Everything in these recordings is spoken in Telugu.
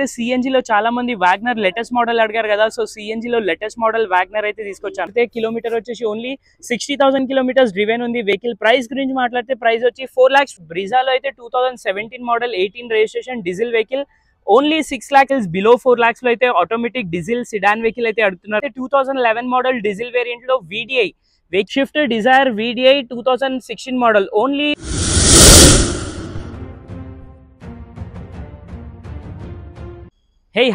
సిఎన్జి లో చాలా మంది వాగ్నర్ లేటెస్ట్ మోడల్ అడిగారు కదా. సో సిఎన్జి లో లేటెస్ట్ మోడల్ వాగ్నర్ అయితే తీసుకొచ్చాను. అయితే కిలోమీటర్ వచ్చేసి ఓన్లీ 60,000 కిలోమీటర్స్ డ్రివెన్ ఉంది. వెహికల్ ప్రైస్ గురించి మాట్లాడితే ప్రైస్ వచ్చి 4 lakhs. బ్రిజాలో అయితే 2017 model 18 registration diesel vehicle only 6 lakhs below 4 lakhs లో అయితే ఆటోమేటిక్ డీజిల్ సిడాన్ వెహికల్ అయితే అడుగుతున్నారు. 2011 మోడల్ డీజిల్ వేరియంట్ లో VDI Swift Dzire VDI 2016 model only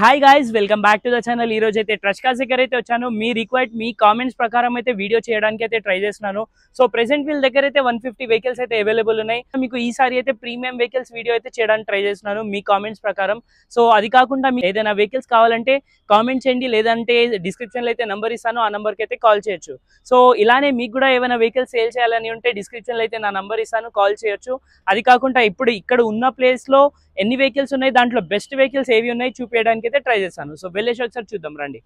hi guys, welcome back to the channel. ఈ రోజు అయితే ట్రస్ట్ కార్స్ దగ్గర అయితే వచ్చాను. మీ రిక్వైర్డ్ మీ కామెంట్స్ ప్రకారం అయితే వీడియో చేయడానికి అయితే ట్రై చేస్తున్నాను. సో ప్రెసెంట్ వీళ్ళ దగ్గర అయితే 150 వెహికల్స్ అయితే అవైలబుల్ ఉన్నాయి. మీకు ఈసారి అయితే ప్రీమియం వెహికల్స్ వీడియో అయితే చేయడానికి ట్రై చేస్తున్నాను మీ కామెంట్స్ ప్రకారం. సో అది కాకుండా మీకు ఏదైనా వెహికల్స్ కావాలంటే కామెంట్ చేయండి, లేదంటే డిస్క్రిప్షన్లో అయితే నెంబర్ ఇస్తాను, ఆ నెంబర్కి అయితే కాల్ చేయొచ్చు. సో ఇలానే మీకు కూడా ఏమైనా వెహికల్స్ సేల్ చేయాలని ఉంటే డిస్క్రిప్షన్లో అయితే నా నెంబర్ ఇస్తాను, కాల్ చేయొచ్చు. అది కాకుండా ఇప్పుడు ఇక్కడ ఉన్న ప్లేస్లో ఎన్ని వెహికల్స్ ఉన్నాయి, దాంట్లో బెస్ట్ వెహికల్స్ ఏవి ఉన్నాయి చూపించడానికి అయితే ట్రై చేస్తాను. సో వెళ్ళేసి ఒకసారి చూద్దాం రండి.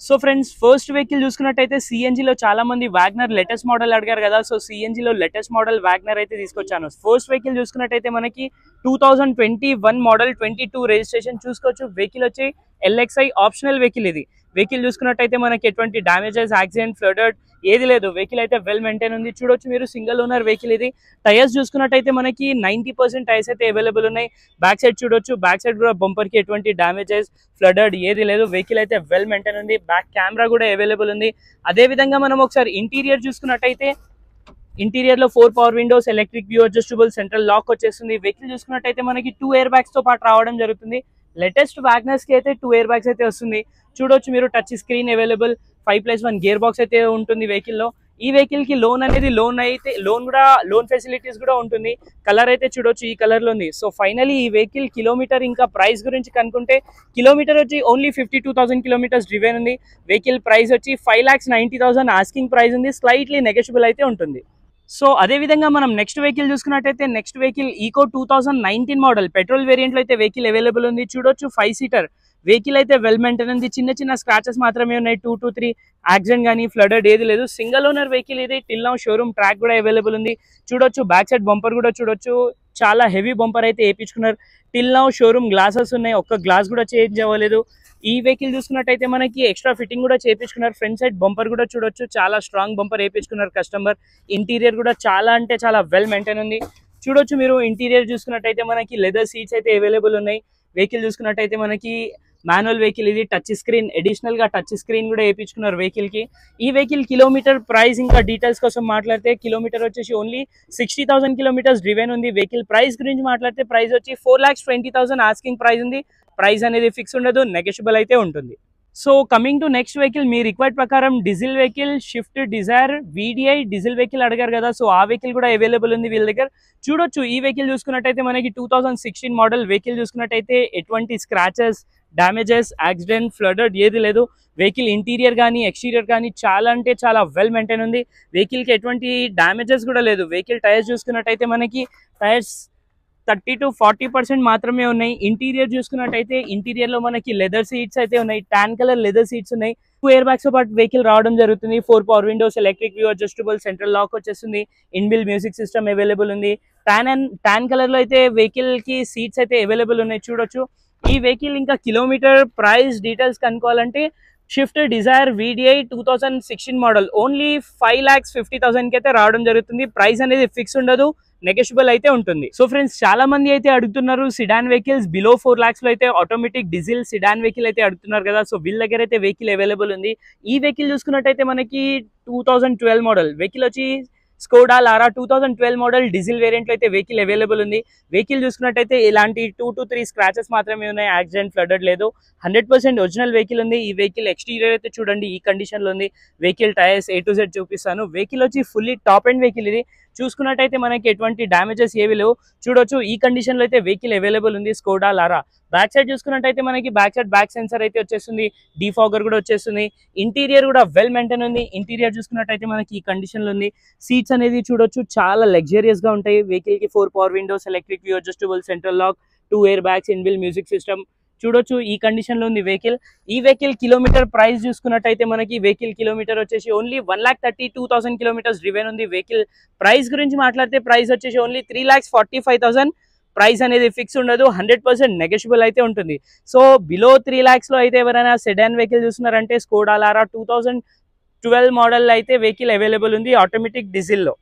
సో ఫ్రెండ్స్, ఫస్ట్ వెహికల్ చూసుకున్నట్టయితే సిఎన్జిలో చాలా మంది వాగ్నర్ లేటెస్ట్ మోడల్ అడిగారు కదా. సో సిఎన్జిలో లేటెస్ట్ మోడల్ వాగ్నర్ అయితే తీసుకొచ్చాను. ఫస్ట్ వెహికల్ చూసుకున్నట్టయితే మనకి 2021 మోడల్ 22 రిజిస్ట్రేషన్ చూసుకోవచ్చు. వెహికల్ వచ్చి LXI ఆప్షనల్ వెహికల్. ఇది వెహికల్ చూసుకున్నట్టయితే మనకి ఎటువంటి డ్యామేజెస్, యాక్సిడెంట్, ఫ్లడెడ్ ఏది లేదు. వెహికల్ అయితే వెల్ మెయింటైన్ ఉంది. చూడొచ్చు మీరు, సింగిల్ ఓనర్ వెహికల్ ఇది. టైర్స్ చూసుకున్నట్టయితే మనకి 90% టైర్స్ అయితే అవైలబుల్ ఉన్నాయి. బ్యాక్ సైడ్ చూడొచ్చు, బ్యాక్ సైడ్ కూడా బంపర్ కి ఎటువంటి డ్యామేజెస్, ఫ్లడెడ్ ఏది లేదు. వెహికల్ అయితే వెల్ మెయింటైన్ ఉంది. బ్యాక్ కెమెరా కూడా అవైలబుల్ ఉంది. అదే విధంగా మనం ఒకసారి ఇంటీరియర్ చూసుకున్నట్టయితే ఇంటీరియర్ లో 4 power windows, electric view adjustable, central lock వచ్చేస్తుంది. వెహికల్ చూసుకున్నట్టయితే మనకి 2 ఎయిర్ బ్యాగ్స్ తో పాటు రావడం జరుగుతుంది. లేటెస్ట్ వాగ్నర్స్ కి అయితే 2 ఎయిర్ బ్యాగ్స్ అయితే వస్తుంది. చూడొచ్చు మీరు, touch screen available, 5+1 gear box అయితే ఉంటుంది వెహికల్ లో. ఈ వెహికల్ కి లోన్ ఫెసిలిటీస్ కూడా ఉంటుంది. కలర్ అయితే చూడొచ్చు, ఈ కలర్ లో ఉంది. సో ఫైనలీ ఈ వెహికల్ కిలోమీటర్ ఇంకా ప్రైస్ గురించి కనుక్కుంటే కిలోమీటర్ వచ్చి ఓన్లీ 52,000 కిలోమీటర్స్ డ్రివెన్ ఉంది. వెహికల్ ప్రైస్ వచ్చి 5,90,000 ఆస్కింగ్ ప్రైస్ ఉంది. స్లైట్లీ నెగోషియబుల్ అయితే ఉంటుంది. సో అదే విధంగా మనం నెక్స్ట్ వెహికల్ చూసుకున్నట్టయితే next vehicle Eeco 2019 model petrol variant లో అయితే వెహికల్ అవైలబుల్ ఉంది. చూడొచ్చు 5 సీటర్ వెహికల్ అయితే వెల్ మెయింటైన్ ఉంది. చిన్న చిన్న స్క్రాచెస్ మాత్రమే ఉన్నాయి. 2 to 3 యాక్సిడెంట్ కానీ ఫ్లడెడ్ ఏది లేదు. సింగిల్ ఓనర్ వెహికల్ ఇది. టిల్ నౌ షోరూమ్ ట్రాక్ కూడా అవైలబుల్ ఉంది. చూడొచ్చు బ్యాక్ సైడ్ బంపర్ కూడా చూడొచ్చు, చాలా హెవీ బంపర్ అయితే వేయించుకున్నారు. టిల్ నౌ షోరూమ్ గ్లాసెస్ ఉన్నాయి, ఒక్క గ్లాస్ కూడా చేంజ్ అవ్వలేదు. ఈ వెహికల్ చూసుకున్నట్టయితే మనకి ఎక్స్ట్రా ఫిట్టింగ్ కూడా చేయించుకున్నారు. ఫ్రంట్ సైడ్ బంపర్ కూడా చూడొచ్చు, చాలా స్ట్రాంగ్ బంపర్ వేయించుకున్నారు కస్టమర్. ఇంటీరియర్ కూడా చాలా అంటే చాలా వెల్ మెయింటైన్ ఉంది. చూడొచ్చు మీరు, ఇంటీరియర్ చూసుకున్నట్టయితే మనకి లెదర్ సీట్స్ అయితే అవైలబుల్ ఉన్నాయి. వెహికల్ చూసుకున్నట్టయితే మనకి మాన్యువల్ వెహికల్ ఇది. టచ్ స్క్రీన్, అడిషనల్ గా టచ్ స్క్రీన్ కూడా వేయించుకున్నారు వెహికల్ కి. ఈ వెహికల్ కిలోమీటర్ ప్రైస్ ఇంకా డీటెయిల్స్ కోసం మాట్లాడితే కిలోమీటర్ వచ్చేసి ఓన్లీ 60,000 కిలోమీటర్స్ డ్రివెన్ ఉంది. వెహికల్ ప్రైస్ గురించి మాట్లాడితే ప్రైస్ వచ్చి 4,20,000 ఆస్కింగ్ ప్రైస్ ఉంది. ప్రైస్ అనేది ఫిక్స్ ఉండదు, నెగోషియబుల్ అయితే ఉంటుంది. So coming to next vehicle, మీ రిక్వైర్డ్ ప్రకారం diesel vehicle Swift Dzire VDI diesel vehicle అడిగారు కదా. సో ఆ వెహికల్ కూడా అవైలబుల్ ఉంది వీళ్ళ దగ్గర. చూడొచ్చు ఈ వెహికల్ చూసుకున్నట్టయితే మనకి 2016 మోడల్ వెహికల్ చూసుకున్నట్టయితే ఎటువంటి స్క్రాచెస్, డ్యామేజెస్, యాక్సిడెంట్, ఫ్లడెడ్ ఏది లేదు. వెహికల్ ఇంటీరియర్ కానీ ఎక్స్టీరియర్ కానీ చాలా అంటే చాలా వెల్ మెయింటైన్ ఉంది. వెహికల్కి ఎటువంటి డ్యామేజెస్ కూడా లేదు. వెహికల్ టైర్స్ చూసుకున్నట్టయితే మనకి టైర్స్ 30 to 40% మాత్రమే ఉన్నాయి. ఇంటీరియర్ చూసుకున్నట్టయితే ఇంటీరియర్ లో మనకి లెదర్ సీట్స్ అయితే ఉన్నాయి. టాన్ కలర్ లెదర్ సీట్స్ ఉన్నాయి. 2 ఎయిర్ బ్యాగ్స్ తో పాటు వెహికల్ రావడం జరుగుతుంది. 4 power windows, electric view adjustable, central lock వచ్చేస్తుంది. ఇన్బిల్ మ్యూజిక్ సిస్టమ్ అవైలబుల్ ఉంది. టాన్ కలర్ లో అయితే వెహికల్ కి సీట్స్ అయితే అవైలబుల్ ఉన్నాయి. చూడొచ్చు ఈ వెహికల్ ఇంకా కిలోమీటర్ ప్రైస్ డీటెయిల్స్ కనుక్కోవాలంటే Swift Dzire VDI 2016 model only 5,50,000 కి అయితే రావడం జరుగుతుంది. ప్రైస్ అనేది ఫిక్స్ ఉండదు, నెగోషియబుల్ అయితే ఉంటుంది. సో ఫ్రెండ్స్, చాలా మంది అయితే అడుగుతున్నారు సిడాన్ వెహికల్స్ బిలో 4 lakhs లో అయితే ఆటోమేటిక్ డీజిల్ సిడాన్ వెహికల్ అయితే అడుగుతున్నారు కదా. సో వీళ్ళ దగ్గర అయితే వెహికల్ అవైలబుల్ ఉంది. ఈ వెహికల్ చూసుకున్నట్టయితే మనకి 2012 మోడల్ వెహికల్ వచ్చి Skoda Laura 2012 model diesel variant లో అయితే వెహికల్ అవైలబుల్ ఉంది. వెహికల్ చూసుకున్నట్టయితే ఇలాంటి 2 to 3 స్క్రాచెస్ మాత్రమే ఉన్నాయి. యాక్సిడెంట్, ఫ్లడెడ్ లేదు. 100% ఒరిజినల్ వెహికల్ ఉంది. ఈ వెహికల్ ఎక్స్టీరియర్ అయితే చూడండి, ఈ కండిషన్ లో ఉంది. Vehicle tyres A to Z చూపిస్తాను. వెహికల్ వచ్చి ఫుల్లీ టాప్ అండ్ వెహికల్ ఇది. చూసుకున్నట్టయితే మనకి ఎటువంటి డ్యామేజెస్ ఏవి లేవు. చూడొచ్చు ఈ కండిషన్ లో అయితే వెహికల్ అవైలబుల్ ఉంది. Skoda Laura. బ్యాక్ సైడ్ చూసుకున్నట్టయితే మనకి బ్యాక్ సైడ్ బ్యాక్ సెన్సర్ అయితే వచ్చేస్తుంది. డీఫాగర్ కూడా వచ్చేస్తుంది. ఇంటీరియర్ కూడా వెల్ మెయింటైన్ ఉంది. ఇంటీరియర్ చూసుకున్నట్టయితే మనకి ఈ కండిషన్ లో ఉంది. సీట్స్ అనేది చూడొచ్చు, చాలా లగ్జరియస్ గా ఉంటాయి. వెహికల్ కి 4 power windows, electric view adjustable, central lock, 2 air bags, inbuilt music system. చూడొచ్చు ఈ కండిషన్ లో ఉంది వెహికల్. ఈ వెహికల్ కిలోమీటర్ ప్రైస్ చూసుకున్నట్టయితే మనకి వెహికల్ కిలోమీటర్ వచ్చేసి ఓన్లీ 1,32,000 కిలోమీటర్స్ డ్రివెన్ ఉంది. వెహికల్ ప్రైస్ గురించి మాట్లాడితే ప్రైస్ వచ్చేసి ఓన్లీ 3,45,000 ప్రైస్ అనేది ఫిక్స్ ఉండదు, 100% నెగోషియబుల్ అయితే ఉంటుంది. సో బిలో 3 lakhs లో అయితే ఎవరైనా సెడాన్ వెహికల్ చూస్తున్నారంటే స్కోడా లారా 2012 మోడల్ అయితే వెహికల్ అవైలబుల్ ఉంది ఆటోమేటిక్ డీజిల్లో.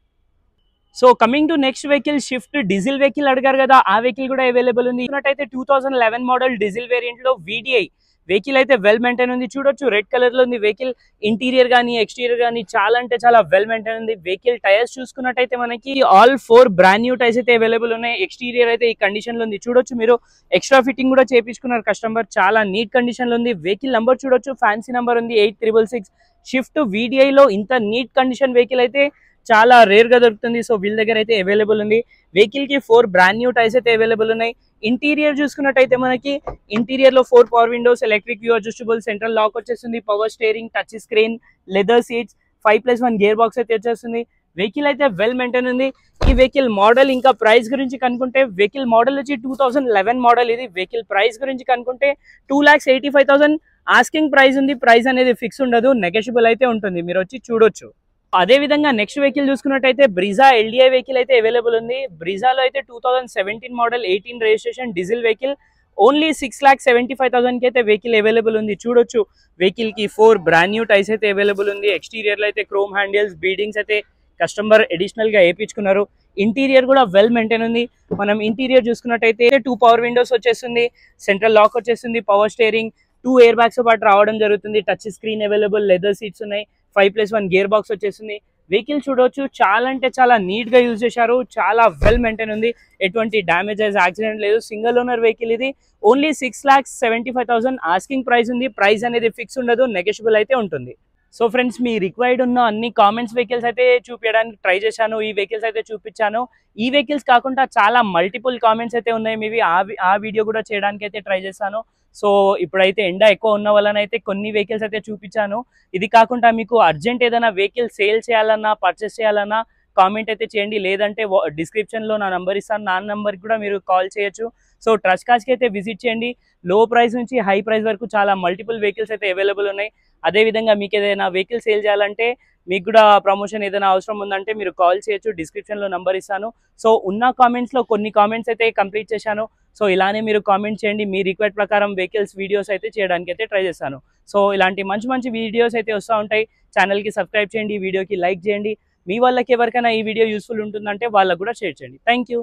So coming to next vehicle Swift diesel vehicle అడిగారు కదా, ఆ వెహికల్ కూడా అవైలబుల్ ఉంది. అయితే 2011 మోడల్ డీజిల్ వేరియంట్ లో VDI వెహికల్ అయితే వెల్ మెయింటైన్ ఉంది. చూడొచ్చు రెడ్ కలర్ లో ఉంది వెహికల్. ఇంటీరియర్ కానీ ఎక్స్టీరియర్ కానీ చాలా అంటే చాలా వెల్ మెయింటైన్ ఉంది. వెహికల్ టైర్స్ చూసుకున్నట్టయితే మనకి ఆల్ 4 బ్రాండ్ న్యూ టైర్స్ అయితే అవైలబుల్ ఉన్నాయి. ఎక్స్టీరియర్ అయితే ఈ కండిషన్ లో ఉంది. చూడొచ్చు మీరు ఎక్స్ట్రా ఫిట్టింగ్ కూడా చేపించుకున్నారు కస్టమర్, చాలా నీట్ కండిషన్ లో ఉంది. వెహికల్ నంబర్ చూడొచ్చు, ఫ్యాన్సీ నంబర్ ఉంది 8666. షిఫ్ట్ VDI లో ఇంత నీట్ కండిషన్ వెహికల్ అయితే చాలా రేర్ గా దొరుకుతుంది. సో వీళ్ళ దగ్గర అయితే అవైలబుల్ ఉంది. వెహికల్ కి 4 బ్రాండ్ న్యూ టైర్స్ అయితే అవైలబుల్ ఉన్నాయి. ఇంటీరియర్ చూసుకున్నట్టయితే మనకి ఇంటీరియర్ లో 4 power windows, electric view adjustable, central lock వచ్చేస్తుంది, power steering, touch screen, leather seats, 5+1 gear box అయితే వచ్చేస్తుంది. వెహికల్ అయితే వెల్ మెయింటైన్ ఉంది. ఈ వెహికల్ మోడల్ ఇంకా ప్రైస్ గురించి కనుక్కుంటే వెహికల్ మోడల్ వచ్చి 2011 మోడల్. ఇది వెహికల్ ప్రైస్ గురించి కనుక్కుంటే 2,85,000 ఆస్కింగ్ ప్రైస్ ఉంది. ప్రైస్ అనేది ఫిక్స్ ఉండదు, నెగోషియబుల్ అయితే ఉంటుంది, మీరు వచ్చి చూడొచ్చు. అదే విధంగా నెక్స్ట్ వెహికల్ చూసుకున్నట్టయితే బ్రీజా LDI వెహికల్ అయితే అవైలబుల్ ఉంది. బ్రీజాలో అయితే 2017 model 18 registration diesel vehicle only 6,75,000 కి అయితే వెహికల్ అవైలబుల్ ఉంది. చూడొచ్చు వెహికల్ కి 4 బ్రాండ్ న్యూ టైర్స్ అయితే అవైలబుల్ ఉంది. ఎక్స్టీరియర్ లో అయితే క్రోమ్ హ్యాండిల్స్, బీడింగ్స్ అయితే కస్టమర్ అడిషనల్ గా వేయించుకున్నారు. ఇంటీరియర్ కూడా వెల్ మెయింటైన్ ఉంది. మనం ఇంటీరియర్ చూసుకున్నట్టయితే 2 పవర్ విండోస్ వచ్చేస్తుంది, సెంట్రల్ లాక్ వచ్చేస్తుంది, పవర్ స్టీరింగ్, 2 ఎయిర్ బ్యాగ్స్ పాటు రావడం జరుగుతుంది, touch screen available, leather seats ఉన్నాయి, 5+1 గేర్ బాక్స్ వచ్చేస్తుంది. వెహికల్ చూడొచ్చు చాలా అంటే చాలా నీట్ గా యూజ్ చేశారు, చాలా వెల్ మెయింటైన్ ఉంది. ఎటువంటి డ్యామేజెస్, యాక్సిడెంట్ లేదు. సింగిల్ ఓనర్ వెహికల్ ఇది. ఓన్లీ 6,75,000 ఆస్కింగ్ ప్రైస్ ఉంది. ప్రైస్ అనేది ఫిక్స్ ఉండదు, నెగోషియబుల్ అయితే ఉంటుంది. సో ఫ్రెండ్స్, మీ రిక్వైర్డ్ ఉన్న అన్ని కామెంట్స్ వెహికల్స్ అయితే చూపించడానికి ట్రై చేశాను. ఈ వెహికల్స్ అయితే చూపించాను. ఈ వెహికల్స్ కాకుండా చాలా మల్టిపుల్ కామెంట్స్ అయితే ఉన్నాయి మీవి, ఆ వీడియో కూడా చేయడానికి అయితే ట్రై చేశాను. సో ఇప్పుడైతే ఎండ ఎక్కువ ఉన్న వలన అయితే కొన్ని వెహికల్స్ అయితే చూపించాను. ఇది కాకుండా మీకు అర్జెంట్ ఏదైనా వెహికల్ సేల్ చేయాలన్నా, పర్చేస్ చేయాలన్నా కామెంట్ అయితే చేయండి. లేదంటే డిస్క్రిప్షన్లో నా నంబర్ ఇస్తాను, నా నంబర్కి కూడా మీరు కాల్ చేయొచ్చు. సో ట్రస్ట్ కార్స్కి అయితే విజిట్ చేయండి. లో ప్రైస్ నుంచి హై ప్రైస్ వరకు చాలా మల్టిపుల్ వెహికల్స్ అయితే అవైలబుల్ ఉన్నాయి. అదేవిధంగా మీకు ఏదైనా వెహికల్ సేల్ చేయాలంటే, మీకు కూడా ప్రమోషన్ ఏదైనా అవసరం ఉందంటే మీరు కాల్ చేయొచ్చు. డిస్క్రిప్షన్లో నంబర్ ఇస్తాను. సో ఉన్న కామెంట్స్లో కొన్ని కామెంట్స్ అయితే కంప్లీట్ చేశాను. సో ఇలానే మీరు కామెంట్ చేయండి. మీ రిక్వైర్డ్ ప్రకారం వెహికల్స్ వీడియోస్ అయితే చేయడానికి అయితే ట్రై చేస్తాను. సో ఇలాంటి మంచి మంచి వీడియోస్ అయితే వస్తూ ఉంటాయి. ఛానల్కి సబ్స్క్రైబ్ చేయండి, వీడియోకి లైక్ చేయండి. మీ వాళ్ళకి ఎవరికైనా ఈ వీడియో యూస్ఫుల్ ఉంటుందంటే వాళ్ళకు కూడా షేర్ చేయండి. Thank you.